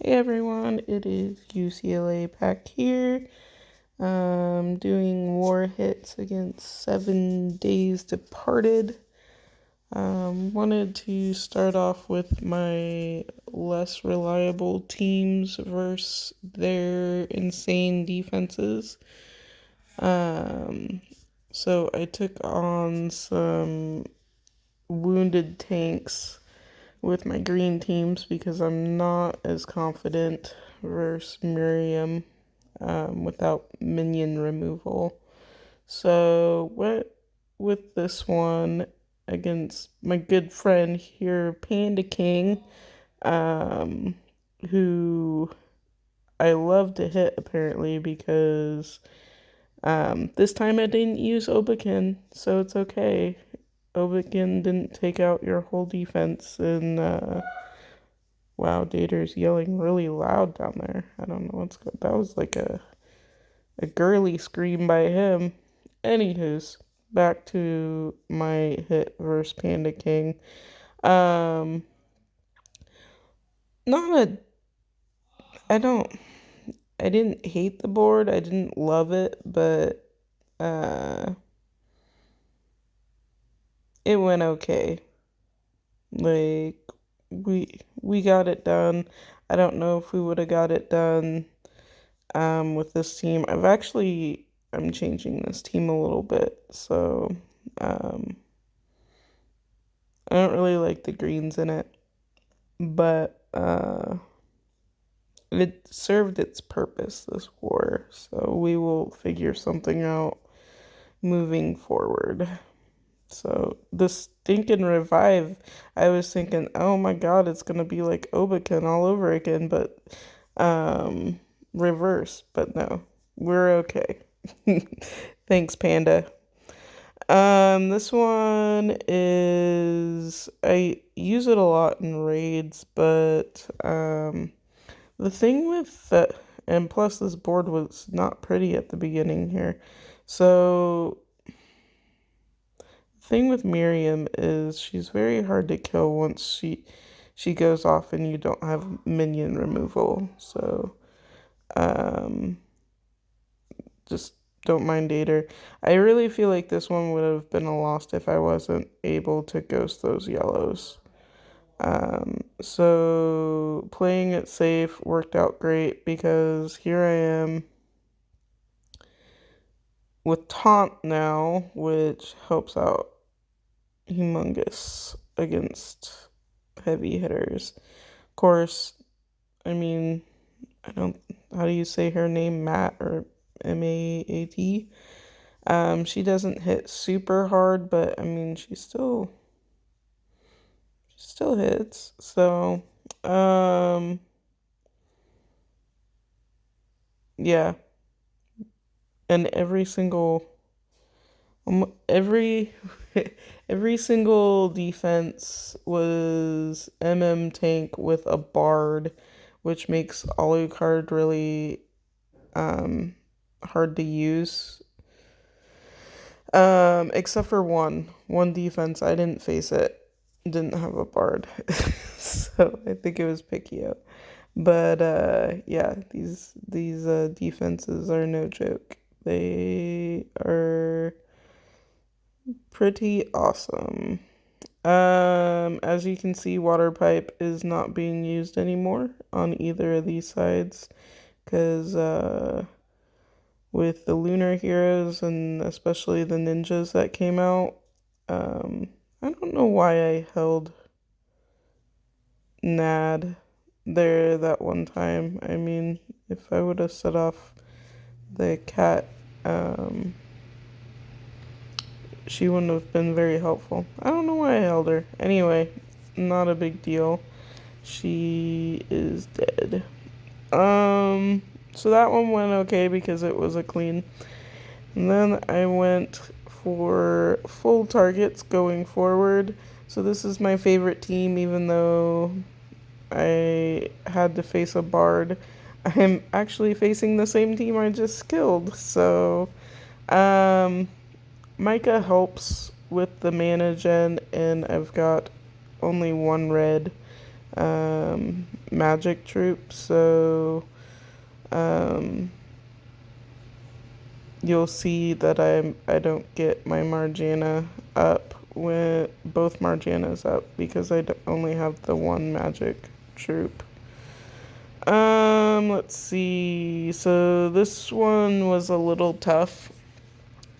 Hey everyone, it is uclapack here. Doing war hits against 7 Days Departed. Wanted to start off with my less reliable teams versus their insane defenses. So I took on some wounded tanks with my green teams because I'm not as confident versus Miriam without minion removal. So went with this one against my good friend here, Panda King, um, who I love to hit apparently because this time I didn't use Obakin, so it's okay. Obakin didn't take out your whole defense, and wow, Dator's yelling really loud down there. I don't know what's good. That was like a girly scream by him. Anywho's, back to my hit versus Panda King. Um, not a, I don't, I didn't hate the board. I didn't love it, but uh, it went okay. Like we got it done. I don't know if we would have got it done with this team. I'm changing this team a little bit. So um, I don't really like the greens in it, but it served its purpose this war. So we will figure something out moving forward. So the stinking revive, I was thinking, oh my god, it's gonna be like Obakin all over again, but um reverse. But no, we're okay. Thanks, Panda. This one is I use it a lot in raids, but the thing with that, and plus this board was not pretty at the beginning here. So the thing with Miriam is she's very hard to kill once she goes off and you don't have minion removal. So um just don't mind Dator. I really feel like this one would have been a loss if I wasn't able to ghost those yellows. So playing it safe worked out great because here I am with taunt now, which helps out humongous against heavy hitters. Of course, I mean, I don't, how do you say her name? Matt or Maat? She doesn't hit super hard, but I mean, she still hits. So, yeah, and every every single defense was tank with a bard, which makes Alucard really um hard to use. Except for one defense, I didn't face it. Didn't have a bard, so I think it was Picchio. But yeah, these defenses are no joke. They are pretty awesome. As you can see, water pipe is not being used anymore on either of these sides because with the lunar heroes and especially the ninjas that came out, um, I don't know why I held Nad there that one time. I mean, if I would have set off the cat, um, she wouldn't have been very helpful. I don't know why I held her. Anyway, not a big deal. She is dead. So that one went okay because it was a clean. And then I went for full targets going forward. So this is my favorite team, even though I had to face a bard. I'm actually facing the same team I just killed. So, um, Micah helps with the mana gen, and I've got only one red. magic troop, so um, you'll see that I don't get my Margiana up when both Margianas up because only have the one magic troop. Let's see. So this one was a little tough.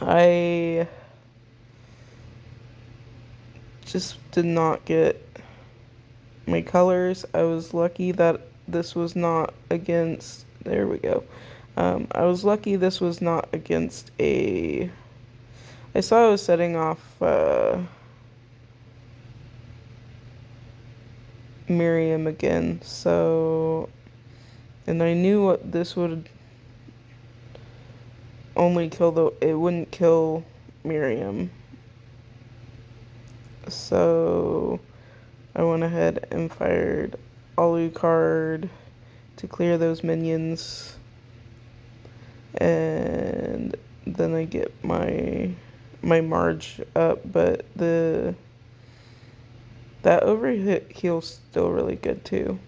I just did not get my colors. I was lucky that this was not against. There we go. I was lucky this was not against a. I saw I was setting off Miriam again, so. And I knew what this would only kill it wouldn't kill Miriam. So I went ahead and fired Alucard to clear those minions. And then I get my Marge up, but that overhit heal's still really good too.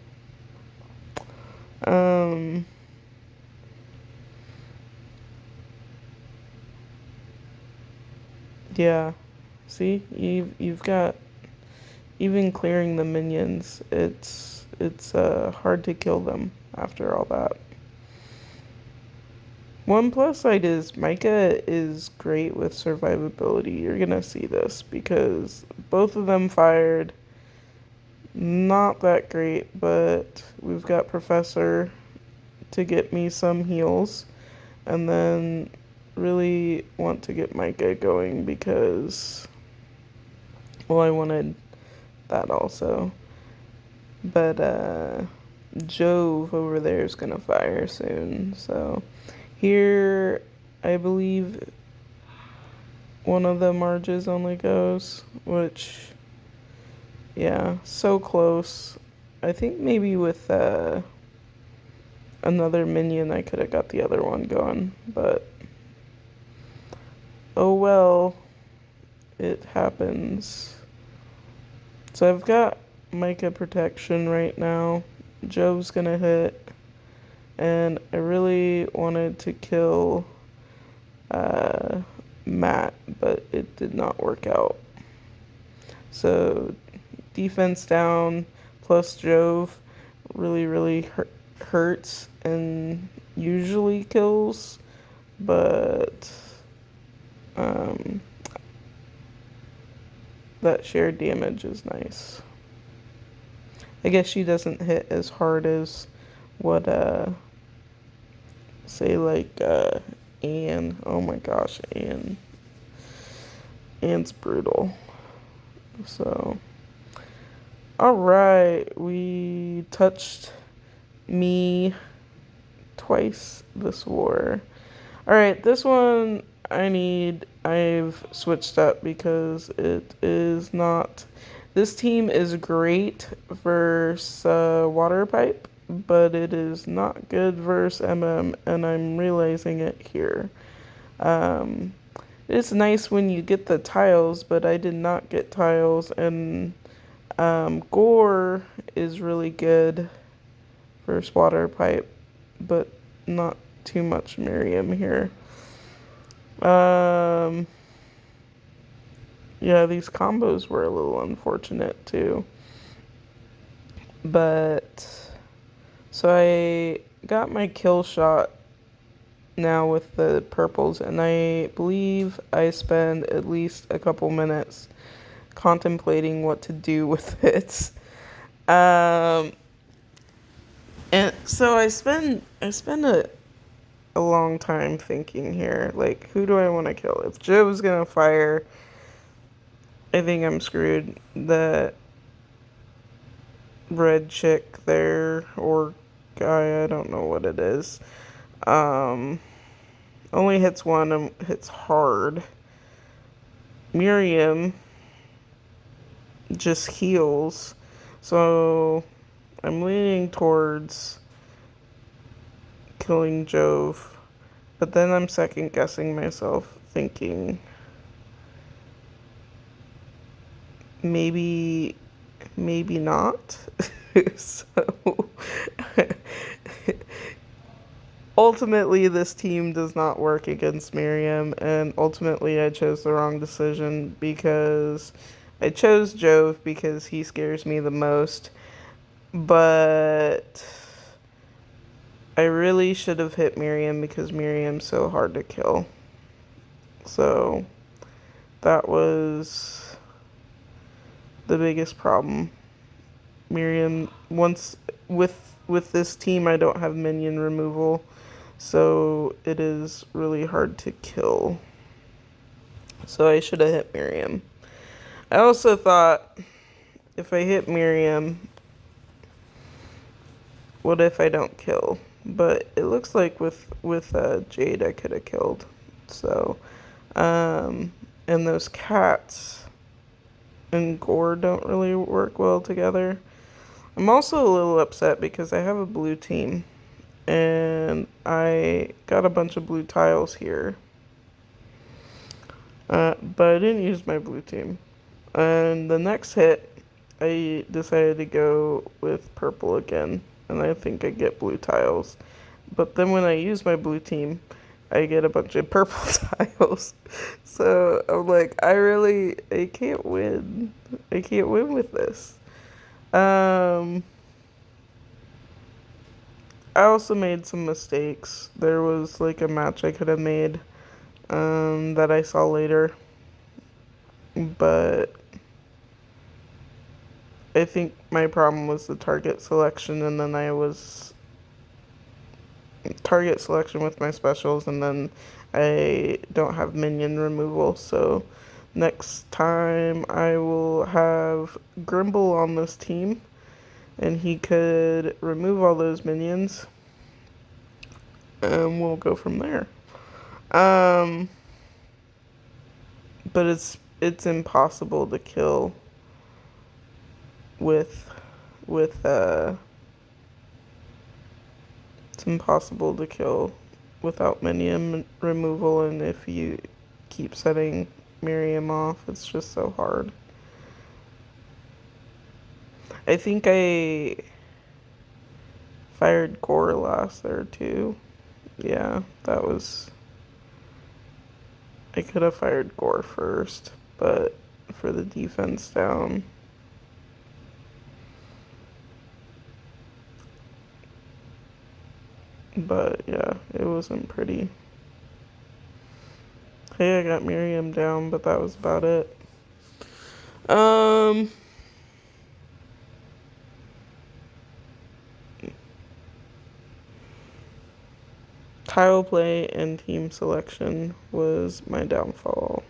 Yeah. See, you've got even clearing the minions. It's hard to kill them after all that. One plus side is Micah is great with survivability. You're gonna see this because both of them fired. Not that great, but we've got Professor to get me some heals. And then really want to get Micah going because, well, I wanted that also. But Jove over there is gonna fire soon. So here, I believe one of the Marges only goes, which, yeah, so close. I think maybe with another minion I could have got the other one going, but oh well, it happens. So I've got Micah protection right now. Jove's gonna hit, and I really wanted to kill Matt, but it did not work out. So defense down plus Jove really hurts and usually kills, but that shared damage is nice. I guess she doesn't hit as hard as what say like Anne. Oh my gosh, Anne. Anne's brutal. So alright, we touched me twice this war. Alright, this one I've switched up because it is not. This team is great versus water pipe, but it is not good versus MM, and I'm realizing it here. It's nice when you get the tiles, but I did not get tiles, and Gore is really good versus water pipe, but not too much Miriam here. Yeah, these combos were a little unfortunate too. But so I got my kill shot now with the purples, and I believe I spend at least a couple minutes contemplating what to do with it. And so I spend a long time thinking here, like, who do I want to kill? If Joe's gonna fire, I think I'm screwed. The red chick there, or guy, I don't know what it is, only hits one and hits hard. Miriam just heals, so I'm leaning towards killing Jove, but then I'm second guessing myself, thinking maybe not. So ultimately, this team does not work against Miriam, and ultimately, I chose the wrong decision because I chose Jove because he scares me the most, but I really should have hit Miriam because Miriam's so hard to kill. So that was the biggest problem. Miriam once with this team I don't have minion removal, so it is really hard to kill. So I should have hit Miriam. I also thought if I hit Miriam, what if I don't kill? But it looks like with Jade I could have killed. So and those cats and Gore don't really work well together. I'm also a little upset because I have a blue team and I got a bunch of blue tiles here. But I didn't use my blue team. And the next hit, I decided to go with purple again. And I think I get blue tiles. But then when I use my blue team, I get a bunch of purple tiles. So I'm like, I can't win. I can't win with this. I also made some mistakes. There was like a match I could have made that I saw later. But I think my problem was the target selection, and then I was target selection with my specials, and then I don't have minion removal. So next time I will have Grimble on this team, and he could remove all those minions, and we'll go from there. Um, but it's impossible to kill with with it's impossible to kill without minion removal, and if you keep setting Miriam off, it's just so hard. I think I fired Gore last there too. Yeah, that was. I could have fired Gore first, but for the defense down. But yeah, it wasn't pretty. Hey, I got Miriam down, but that was about it. Um, Tile play and team selection was my downfall.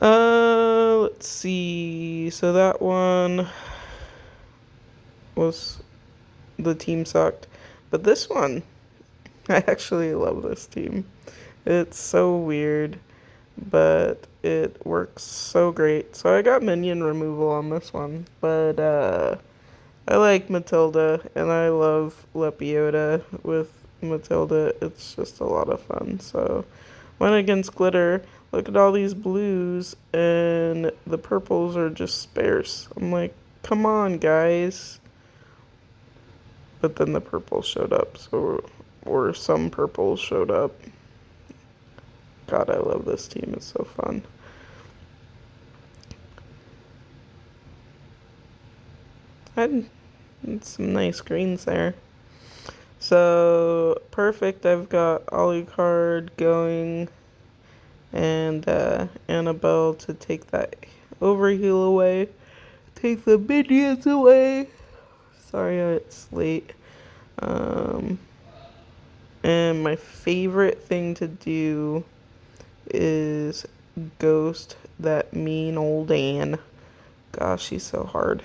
Let's see. So that one was the team sucked, but this one, I actually love this team. It's so weird, but it works so great. So I got minion removal on this one, but I like Matilda and I love Lepiota with Matilda. It's just a lot of fun. So went against Glitter. Look at all these blues and the purples are just sparse. I'm like, come on, guys. But then the purples showed up, so or some purples showed up. God, I love this team. It's so fun. Had some nice greens there. So, perfect. I've got Alucard going and Annabelle to take that overheal away. Take the minions away. Sorry it's late. And my favorite thing to do is ghost that mean old Anne. Gosh, she's so hard.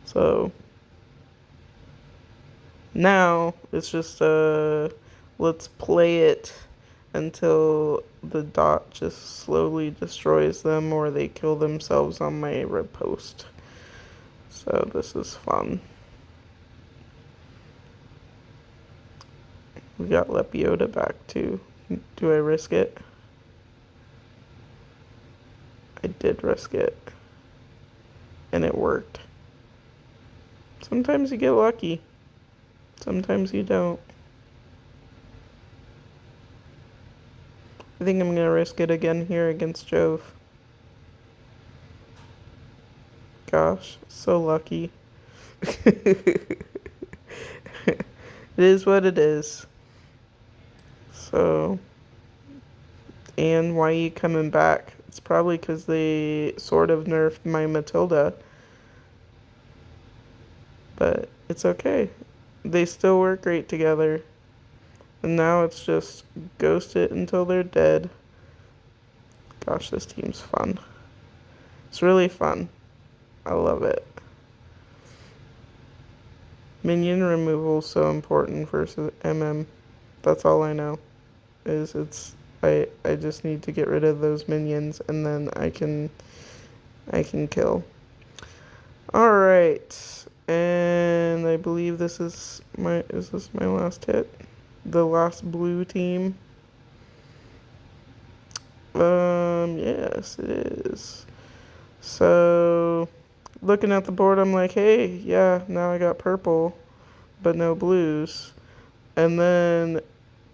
So now it's just let's play it until the dot just slowly destroys them or they kill themselves on my red post. So this is fun. We got Lepiota back too. Do I risk it? I did risk it. And it worked. Sometimes you get lucky. Sometimes you don't. I think I'm gonna risk it again here against Jove. Gosh, so lucky. It is what it is. So, and why are you coming back? It's probably because they sort of nerfed my Matilda. But it's okay. They still work great together. And now it's just ghost it until they're dead. Gosh, this team's fun. It's really fun. I love it. Minion removal is so important versus MM. That's all I know. I just need to get rid of those minions and then I can kill. Alright. And I believe this is my last hit? The last blue team. Yes, it is. So, looking at the board, I'm like, hey, yeah, now I got purple, but no blues. And then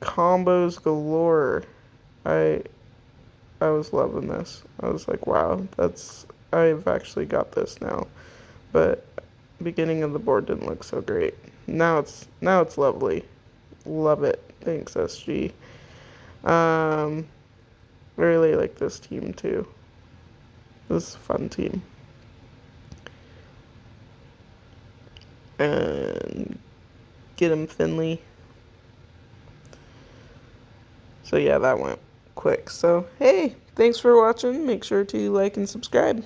combos galore. I I was loving this. I was like, wow, I've actually got this now. But beginning of the board didn't look so great. Now it's lovely. Love it. Thanks, SG. I really like this team too. This is a fun team. And get him Finley. So yeah, that went quick. So hey, thanks for watching. Make sure to like and subscribe.